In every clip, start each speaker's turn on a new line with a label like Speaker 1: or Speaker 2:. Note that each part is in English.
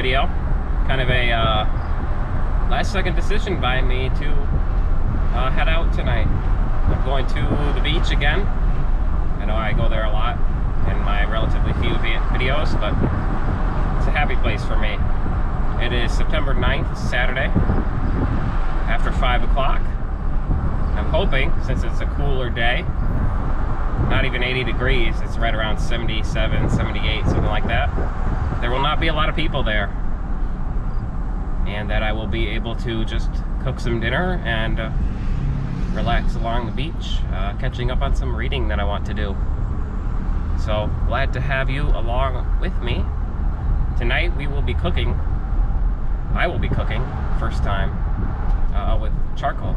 Speaker 1: video. Kind of a last-second decision by me to head out tonight. I'm going to the beach again. I know I go there a lot in my relatively few videos, but it's a happy place for me. It is September 9th, Saturday, after 5 o'clock. I'm hoping, since it's a cooler day, not even 80 degrees, it's right around 77, 78, something like that, there will not be a lot of people there. And that I will be able to just cook some dinner and relax along the beach, catching up on some reading that I want to do. So, glad to have you along with me. Tonight we will be cooking. I will be cooking, first time, with charcoal.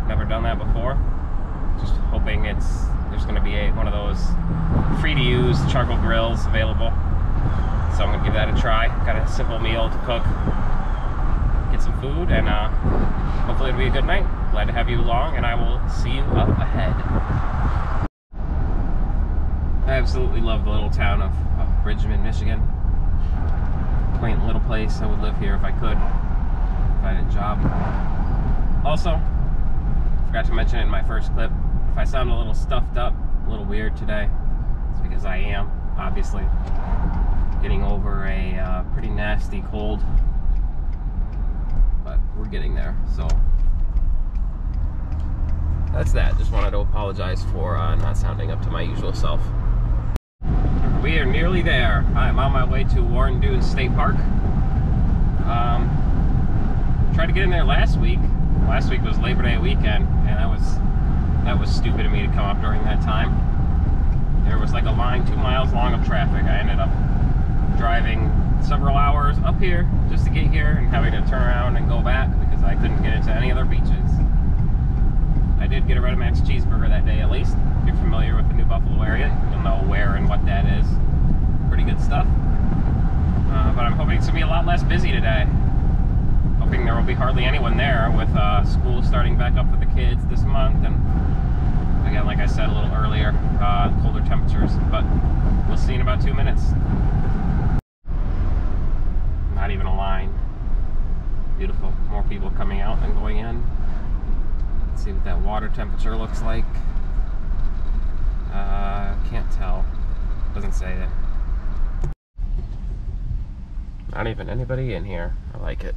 Speaker 1: Never done that before. Just hoping there's going to be one of those free-to-use charcoal grills available. So I'm going to give that a try. Got a simple meal to cook, get some food, and hopefully it'll be a good night. Glad to have you along, and I will see you up ahead. I absolutely love the little town of Bridgman, Michigan. Quaint little place. I would live here if I could, if I had a job. Also, forgot to mention in my first clip, if I sound a little stuffed up, a little weird today, it's because I am, obviously, getting over a pretty nasty cold, but we're getting there, so that's that. Just wanted to apologize for not sounding up to my usual self. We are nearly there. I'm on my way to Warren Dunes State Park. Tried to get in there last week. Last week was Labor Day weekend, and that was stupid of me to come up during that time. There was like a line 2 miles long of traffic. I ended up driving several hours up here just to get here and having to turn around and go back because I couldn't get into any other beaches. I did get a Red Max cheeseburger that day at least. If you're familiar with the New Buffalo area, you'll know where and what that is. Pretty good stuff. But I'm hoping it's going to be a lot less busy today. Hoping there will be hardly anyone there with school starting back up for the kids this month, and again, like I said a little earlier, colder temperatures, but we'll see in about 2 minutes. Not even a line. Beautiful. More people coming out than going in. Let's see what that water temperature looks like. Can't tell. Doesn't say that. Not even anybody in here. I like it.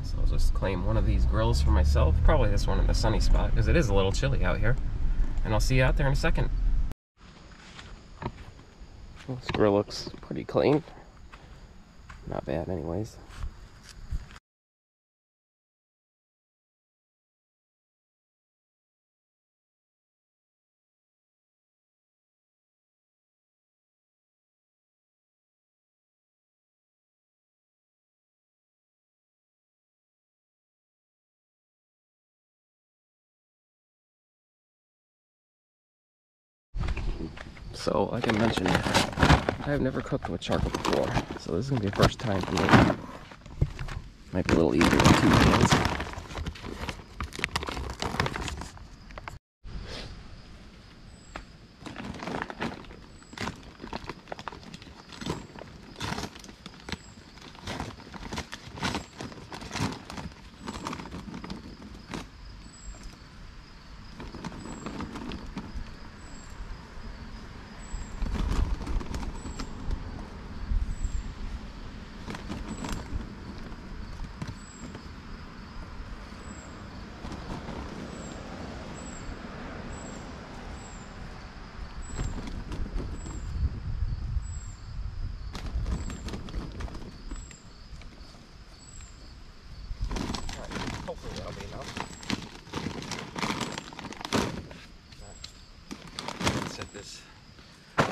Speaker 1: So I'll just claim one of these grills for myself. Probably this one in the sunny spot, because it is a little chilly out here. And I'll see you out there in a second. This grill looks pretty clean. Not bad anyways. So, like I mentioned, I've never cooked with charcoal before, so this is going to be the first time for me. Might be a little easier with 2 hands.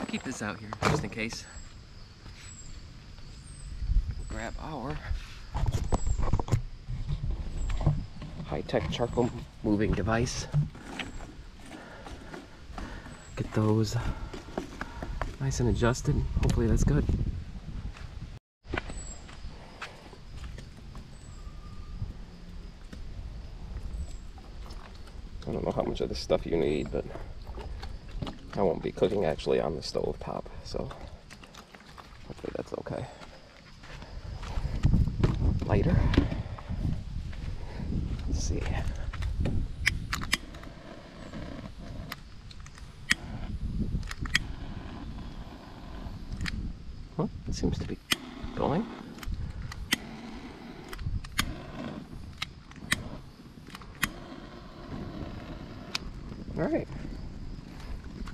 Speaker 1: Keep this out here just in case. We'll grab our high-tech charcoal moving device. Get those nice and adjusted. Hopefully that's good. I don't know how much of this stuff you need, but I won't be cooking actually on the stove top, so hopefully that's okay. lighter. Let's see. Well, it seems to be going. All right.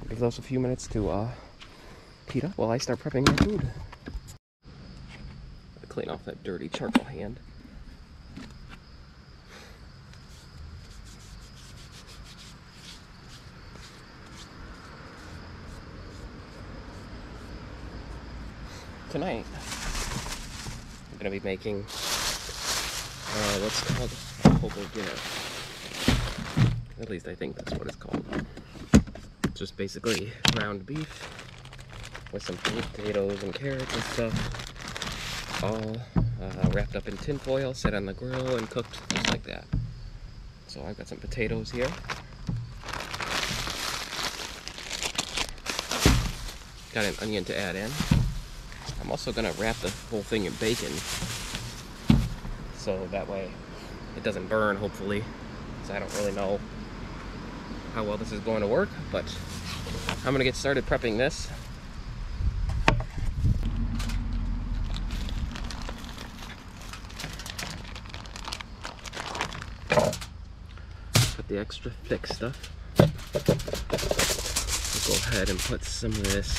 Speaker 1: Give those a few minutes to heat up while I start prepping my food. Clean off that dirty charcoal hand. Tonight, I'm gonna be making what's called a hobo dinner. At least I think that's what it's called. It's just basically ground beef with some potatoes and carrots and stuff, all wrapped up in tin foil, set on the grill, and cooked just like that. So I've got some potatoes here. Got an onion to add in. I'm also gonna wrap the whole thing in bacon, so that way it doesn't burn, hopefully. So I don't really know how well this is going to work, but I'm gonna get started prepping this. Put the extra thick stuff. I'll go ahead and put some of this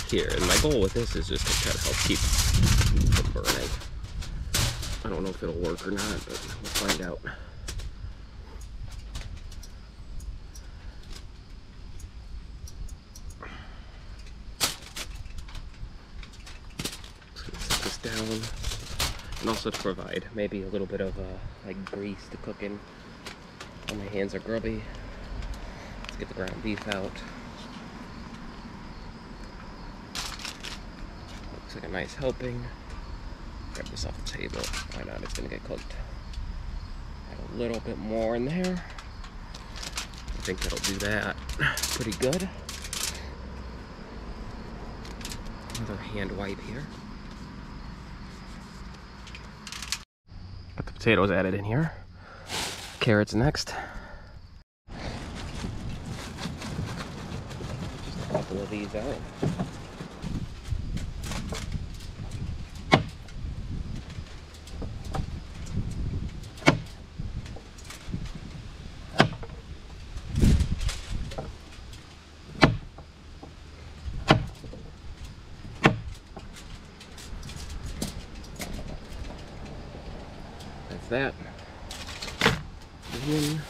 Speaker 1: here, and my goal with this is just to try to help keep from burning. I don't know if it'll work or not, but we'll find out. Just gonna set this down, and also to provide maybe a little bit of like grease to cook in. Oh, my hands are grubby. Let's get the ground beef out. Looks like a nice helping. Grab this off the table. Why not? It's gonna get cooked. Add a little bit more in there. I think that'll do that pretty good. Another hand wipe here. Got the potatoes added in here. Carrots next. Just a couple of these out. That's that. Onion.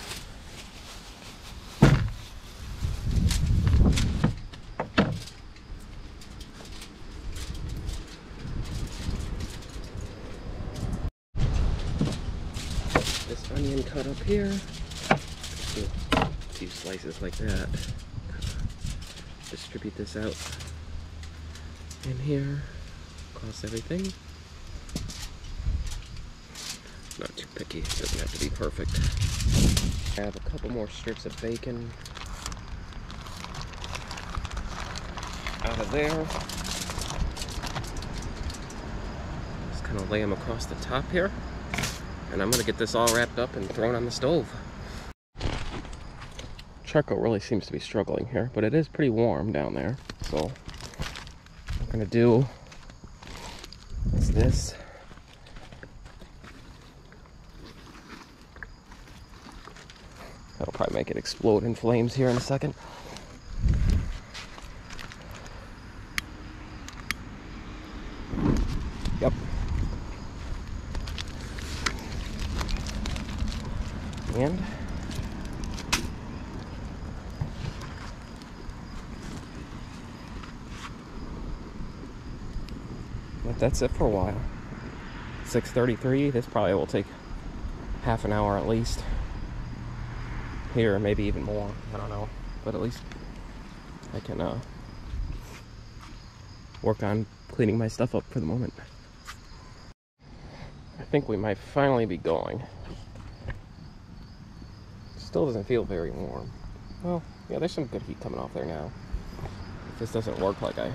Speaker 1: This onion cut up here. Do a few slices like that. Distribute this out in here across everything. Not too picky, it doesn't have to be perfect. I have a couple more strips of bacon out of there. Just kind of lay them across the top here. And I'm gonna get this all wrapped up and thrown on the stove. Charcoal really seems to be struggling here, but it is pretty warm down there. So what I'm gonna do is this. That'll probably make it explode in flames here in a second. Yep. And but that's it for a while. 6:33. This probably will take half an hour at least. Here, maybe even more, I don't know, but at least I can work on cleaning my stuff up for the moment. I think we might finally be going. Still doesn't feel very warm. Well, yeah, there's some good heat coming off there now. If this doesn't work like I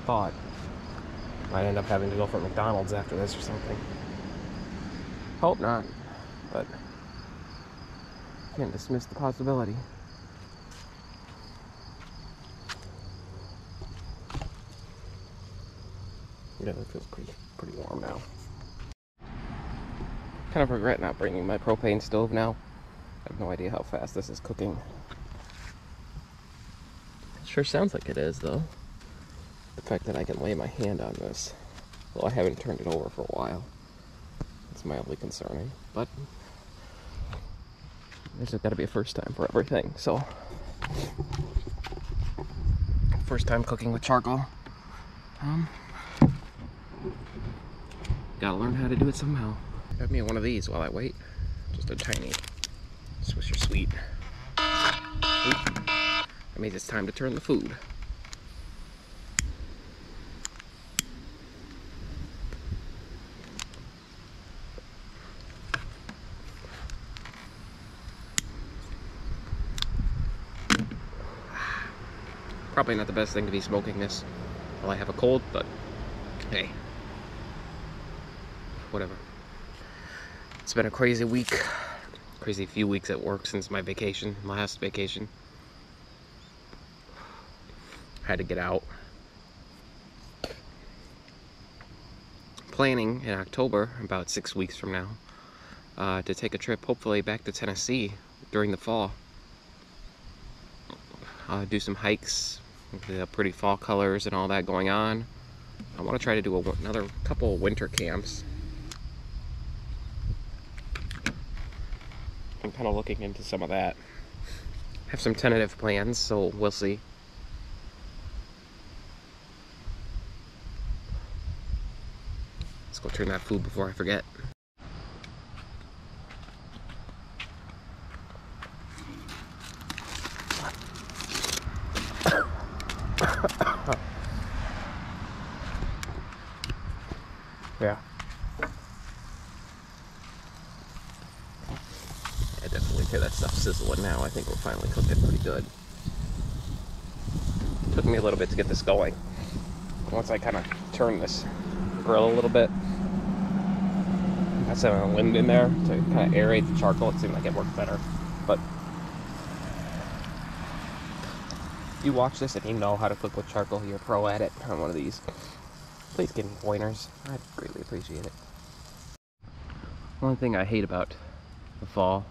Speaker 1: thought, might end up having to go for McDonald's after this or something. hope not, but can't dismiss the possibility. Yeah, it feels pretty warm now. Kind of regret not bringing my propane stove now. I have no idea how fast this is cooking. It sure sounds like it is, though. The fact that I can lay my hand on this, well, I haven't turned it over for a while. It's mildly concerning, but there's got to be a first time for everything, so. First time cooking with charcoal. Gotta learn how to do it somehow. Got me one of these while I wait. Just a tiny Swisher Sweet. That means it's time to turn the food. Probably not the best thing to be smoking this while I have a cold, but hey, whatever. It's been a crazy week, crazy few weeks at work since my vacation, last vacation. Had to get out. Planning in October, about 6 weeks from now, to take a trip hopefully back to Tennessee during the fall. Do some hikes, the pretty fall colors and all that going on. I want to try to do another couple of winter camps. I'm kind of looking into some of that. Have some tentative plans, so we'll see. Let's go turn that food before I forget. Yeah. I definitely hear that stuff sizzling now. I think we're finally cooking pretty good. Took me a little bit to get this going. Once I kind of turn this grill a little bit, got some wind in there to kind of aerate the charcoal. It seemed like it worked better. But if you watch this and you know how to cook with charcoal, you're a pro at it on one of these, please give me pointers. I'd greatly appreciate it. One thing I hate about the fall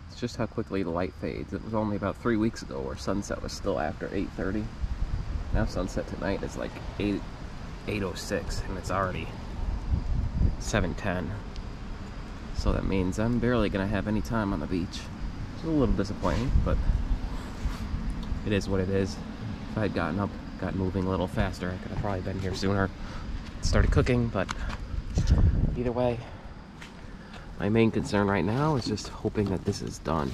Speaker 1: is just how quickly the light fades. It was only about 3 weeks ago where sunset was still after 8:30. Now sunset tonight is like 8:06 and it's already 7:10. So that means I'm barely gonna have any time on the beach. It's a little disappointing, but it is what it is. If I had gotten up, got moving a little faster, I could have probably been here sooner. Started cooking, but either way, my main concern right now is just hoping that this is done.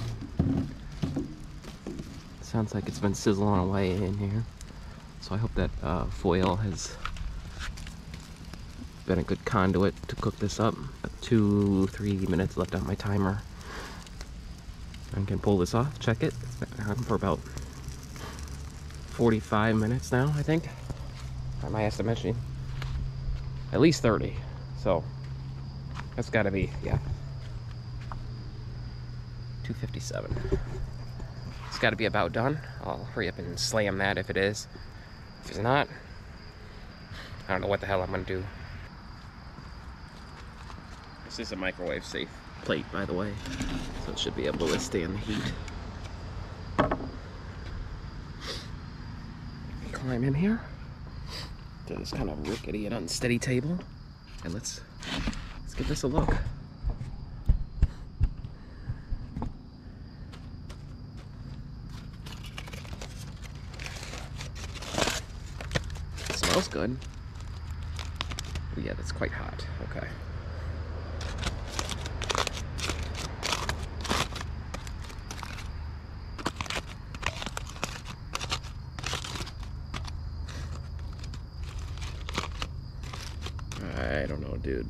Speaker 1: Sounds like it's been sizzling away in here. So I hope that foil has been a good conduit to cook this up. 2-3 minutes left on my timer. I can pull this off, check it. It's been on for about 45 minutes now, I think. By my estimation. At least 30. So that's gotta be, yeah. 2:57. It's gotta be about done. I'll hurry up and slam that if it is. If it's not, I don't know what the hell I'm gonna do. This is a microwave safe plate, by the way, so it should be able to withstand the heat. Climb in here to this kind of rickety and unsteady table, and let's give this a look. It smells good. Oh, yeah, that's quite hot. Okay. I don't know, dude.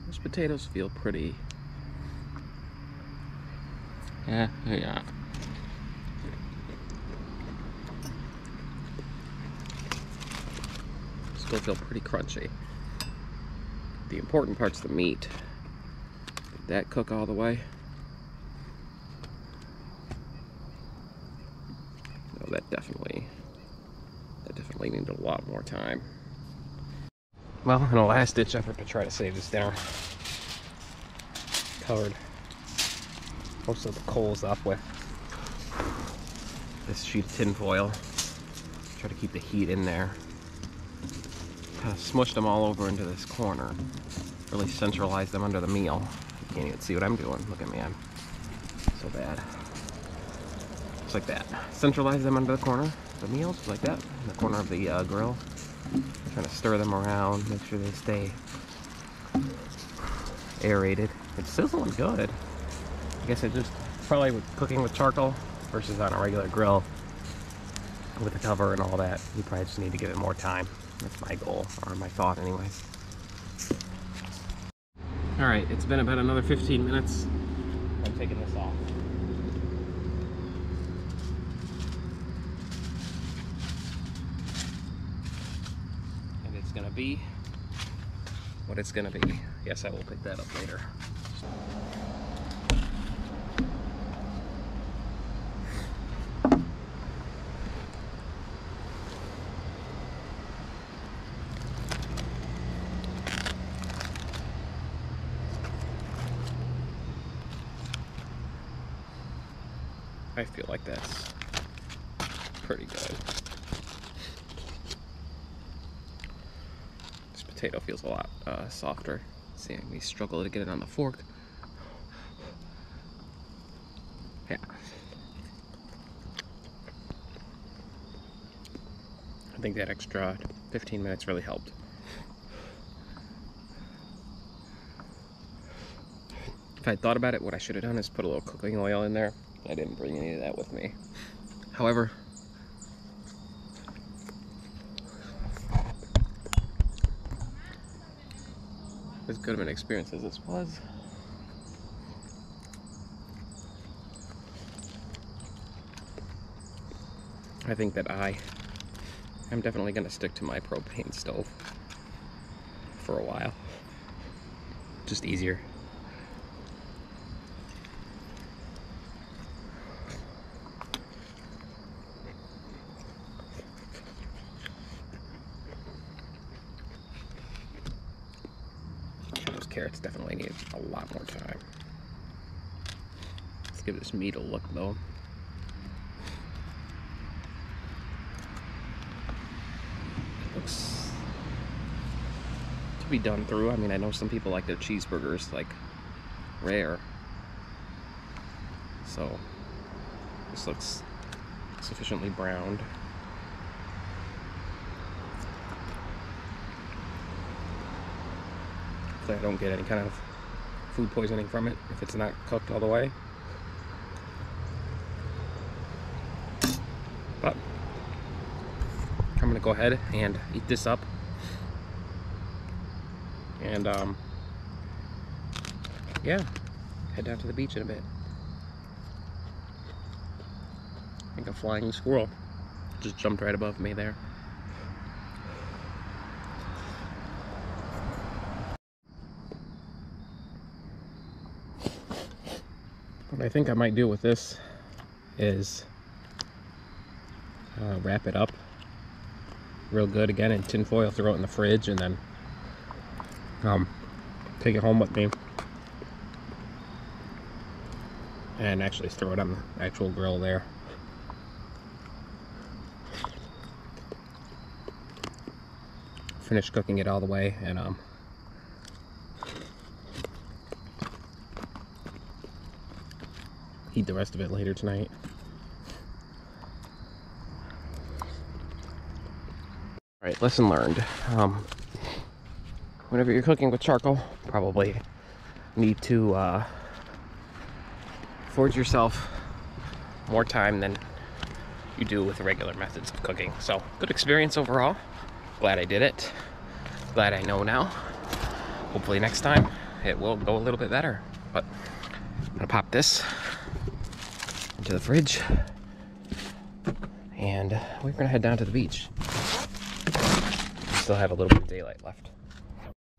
Speaker 1: Those potatoes feel pretty. Yeah. still feel pretty crunchy. The important part's the meat. Did that cook all the way? No, that definitely needed a lot more time. Well, in a last-ditch effort to try to save this dinner, covered most of the coals up with this sheet of tin foil. Try to keep the heat in there. Kind of smushed them all over into this corner. Really centralized them under the meal. You can't even see what I'm doing. Look at me, I'm so bad. Just like that. Centralize them under the corner of the meal, just like that. In the corner of the grill. Trying to stir them around, make sure they stay aerated. It's sizzling good. I guess it just probably with cooking with charcoal versus on a regular grill with the cover and all that, you probably just need to give it more time. That's my goal, or my thought anyways. Alright, it's been about another 15 minutes. I'm taking this off. And it's gonna be what it's gonna be. Yes, I will pick that up later. I feel like that's pretty good. This potato feels a lot softer. Seeing me struggle to get it on the fork. Yeah. I think that extra 15 minutes really helped. If I thought about it, what I should have done is put a little cooking oil in there. I didn't bring any of that with me. However, as good of an experience as this was, I think that I'm definitely going to stick to my propane stove for a while. Just easier. Carrots definitely need a lot more time. Let's give this meat a look though. It looks to be done through. I mean, I know some people like their cheeseburgers like rare. So this looks sufficiently browned. I don't get any kind of food poisoning from it if it's not cooked all the way. But I'm gonna go ahead and eat this up, and yeah, head down to the beach in a bit. I think a flying squirrel just jumped right above me there. What I think I might do with this is wrap it up real good again in tin foil, throw it in the fridge, and then take it home with me and actually throw it on the actual grill there. Finish cooking it all the way and eat the rest of it later tonight. Alright, lesson learned. Whenever you're cooking with charcoal, probably need to afford yourself more time than you do with regular methods of cooking. So, good experience overall. Glad I did it. Glad I know now. Hopefully next time it will go a little bit better. But I'm gonna pop this into the fridge and we're gonna head down to the beach. still have a little bit of daylight left.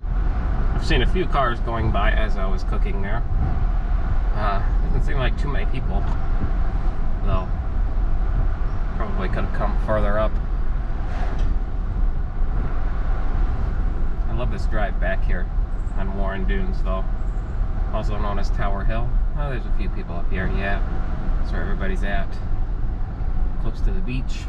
Speaker 1: I've seen a few cars going by as I was cooking there. Doesn't seem like too many people, though. Probably could have come further up. I love this drive back here on Warren Dunes, though. Also known as Tower Hill. Oh, there's a few people up here, yeah. That's where everybody's at. Close to the beach.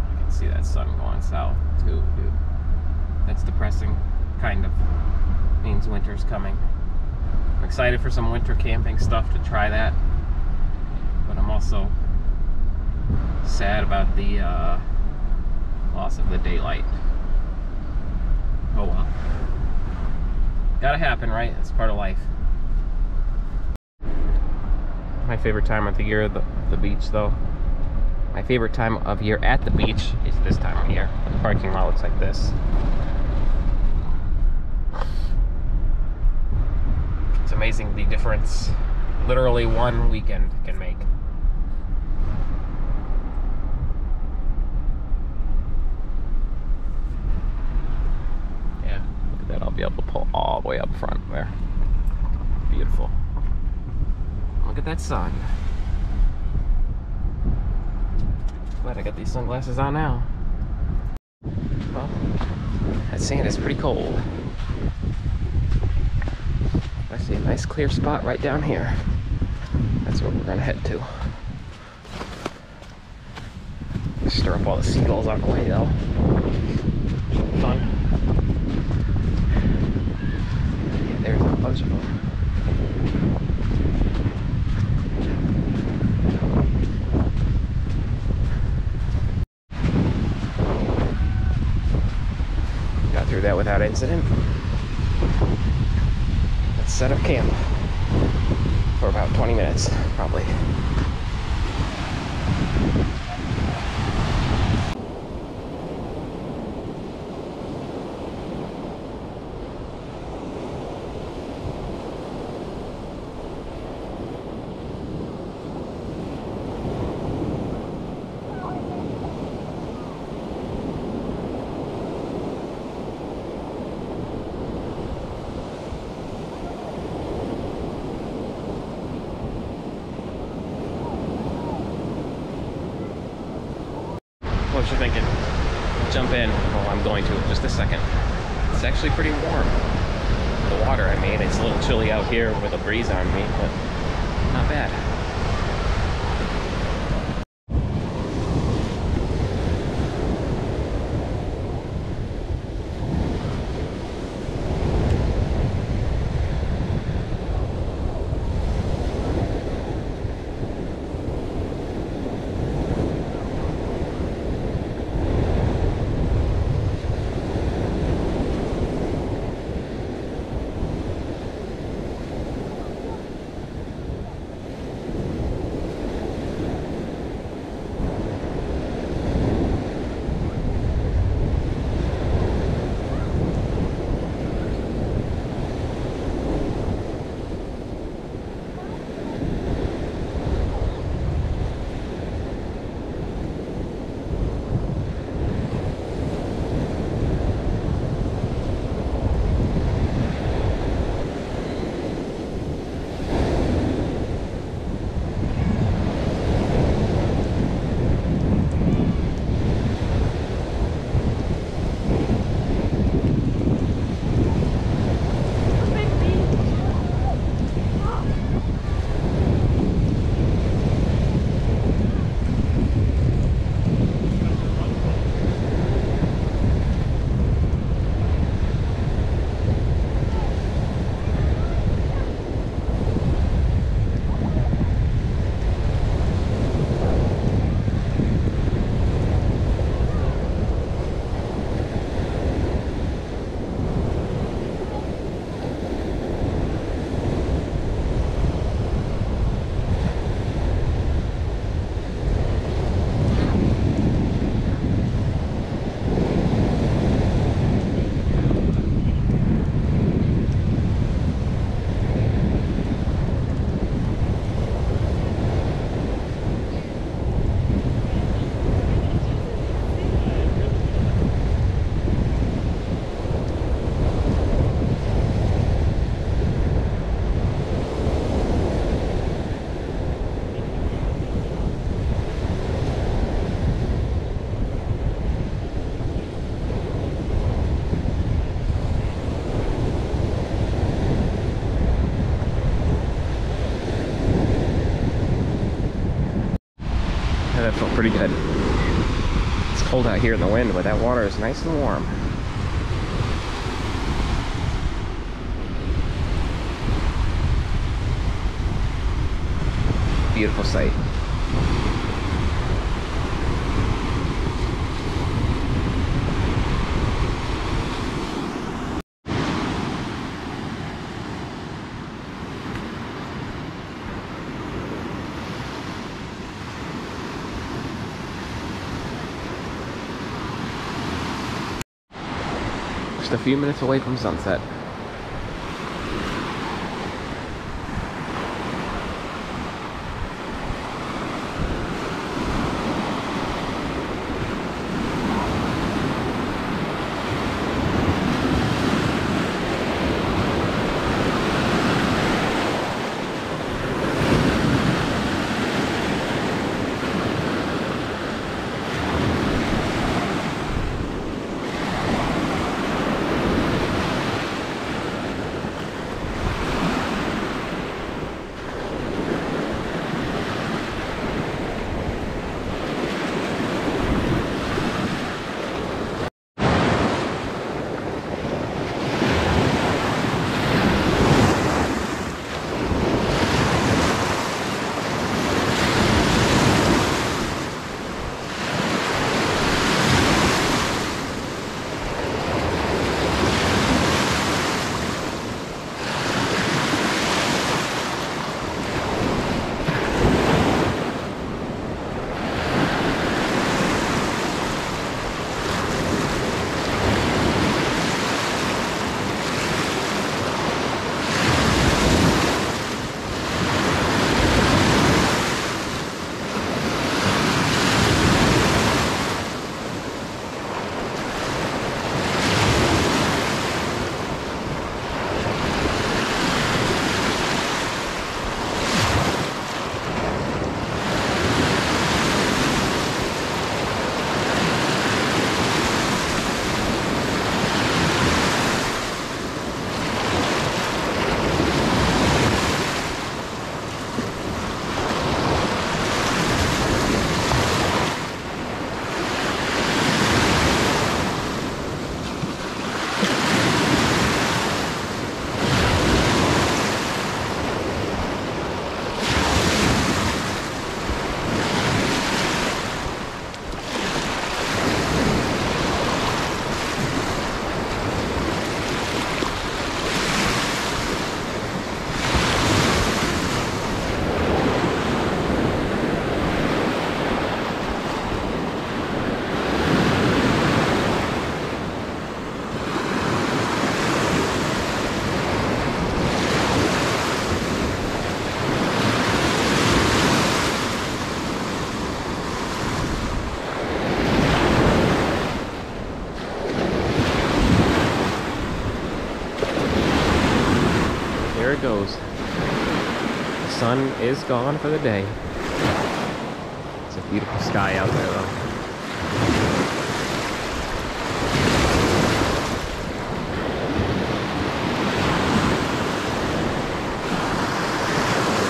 Speaker 1: I can see that sun going south, too, dude. That's depressing, kind of. Means winter's coming. I'm excited for some winter camping stuff to try that. But I'm also sad about the loss of the daylight. Oh well. Gotta happen, right? It's part of life. My favorite time of the year, the beach, though. My favorite time of year at the beach is this time of year. The parking lot looks like this. It's amazing the difference literally one weekend can make. Yeah, look at that. I'll be able to pull all the way up front there. Beautiful. Look at that sun. Glad I got these sunglasses on now. Well, that sand is pretty cold. I see a nice clear spot right down here. That's where we're gonna head to. Stir up all the seagulls on the way, though. Fun. Yeah, there's a bunch of them. Got through that without incident. Let's set up camp for about 20 minutes, probably. What you thinking? Jump in. Well, I'm going to in just a second. It's actually pretty warm. The water, I mean, it's a little chilly out here with a breeze on me, but not bad. pretty good. It's cold out here in the wind, but that water is nice and warm. Beautiful sight. Just a few minutes away from sunset. There it goes. The sun is gone for the day. It's a beautiful sky out there though.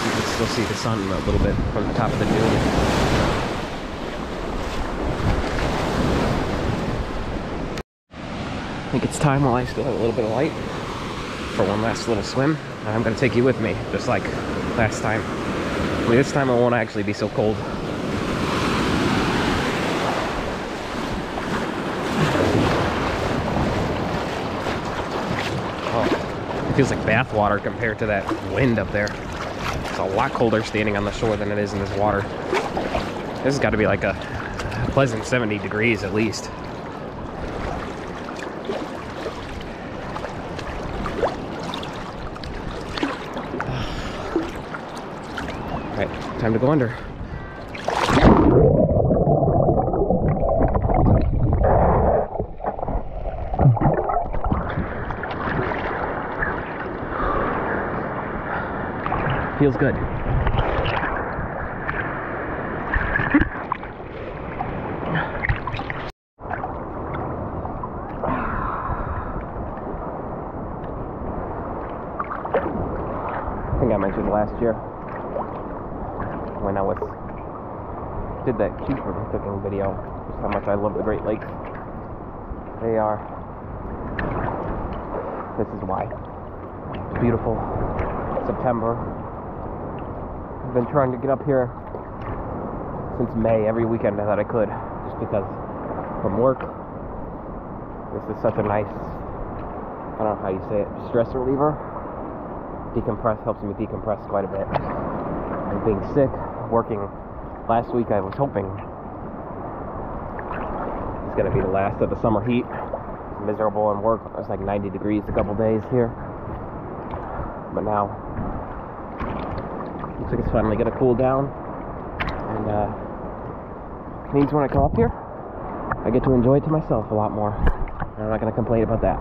Speaker 1: You can still see the sun a little bit from the top of the dune. I think it's time while I still have a little bit of light for one last little swim. I'm gonna take you with me, just like last time. I mean, this time it won't actually be so cold. Oh, it feels like bath water compared to that wind up there. It's a lot colder standing on the shore than it is in this water. This has got to be like a pleasant 70 degrees at least. Alright, time to go under. Feels good. I think I mentioned last year when I was did that cute ribbon cooking video, just how much I love the Great Lakes. They are. This is why. It's beautiful. September. I've been trying to get up here since May, every weekend that I could, just because from work, this is such a nice, I don't know how you say it, stress reliever. Decompress, helps me decompress quite a bit. And being sick, working last week, I was hoping it's gonna be the last of the summer heat. It's miserable in work. It was like 90 degrees a couple days here. But now, looks like it's finally gonna cool down. And means when I come up here, I get to enjoy it to myself a lot more. And I'm not gonna complain about that.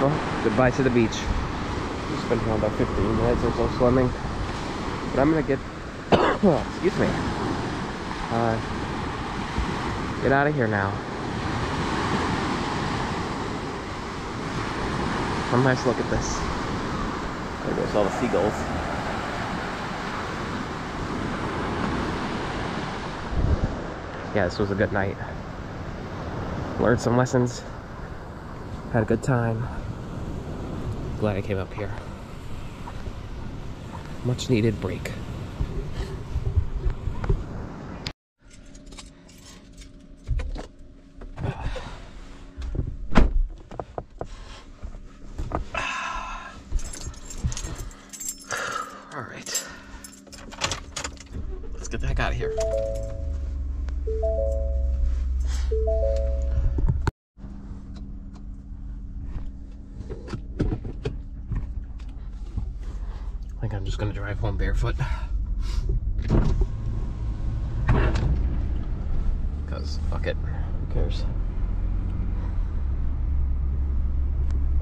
Speaker 1: Well, goodbye to the beach. Just been here about 15 minutes or so swimming. But I'm gonna get, excuse me, get out of here now. One nice look at this. There goes all the seagulls. Yeah, this was a good night. Learned some lessons. Had a good time. Glad I came up here. Much needed break. All right. Let's get the heck out of here. I think I'm just gonna drive home barefoot. Because, fuck it, who cares?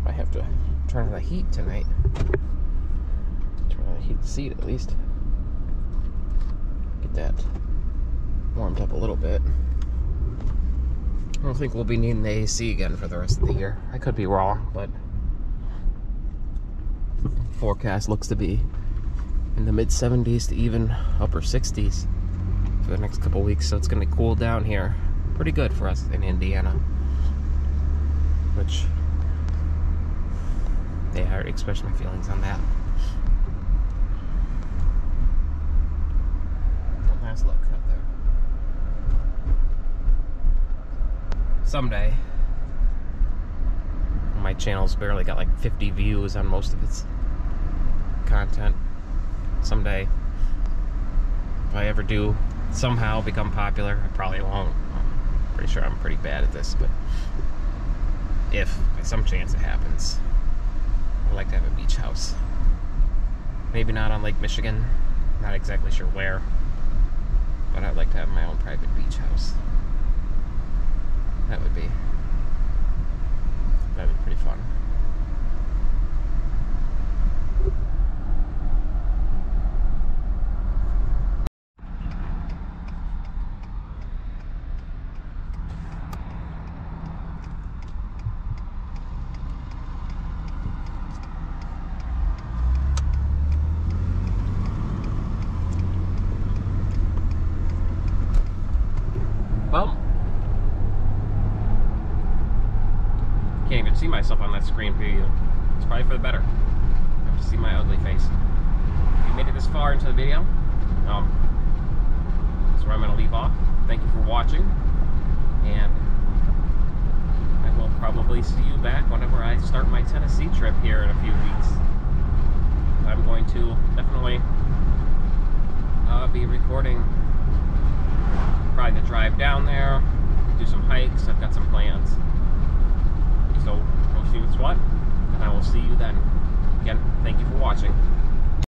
Speaker 1: I have to turn on the heat tonight. Turn on the heat seat at least. Get that warmed up a little bit. I don't think we'll be needing the AC again for the rest of the year. I could be wrong, but forecast looks to be in the mid 70s to even upper 60s for the next couple weeks, so it's going to cool down here pretty good for us in Indiana, which, yeah, I already expressed my feelings on that. Nice look out there. channel's barely got like 50 views on most of its content. Someday, if I ever do somehow become popular, I probably won't. I'm pretty sure I'm pretty bad at this, but if by some chance it happens, I'd like to have a beach house. Maybe not on Lake Michigan, not exactly sure where, but I'd like to have my own private beach house. That'd be pretty fun. Well, can't even see myself on that screen preview. It's probably for the better. I have to see my ugly face. If you made it this far into the video, that's where I'm going to leave off. Thank you for watching, and I will probably see you back whenever I start my Tennessee trip here in a few weeks. I'm going to definitely be recording probably the drive down there, do some hikes. I've got some plans. So we'll see what's what, and I will see you then. Again, thank you for watching.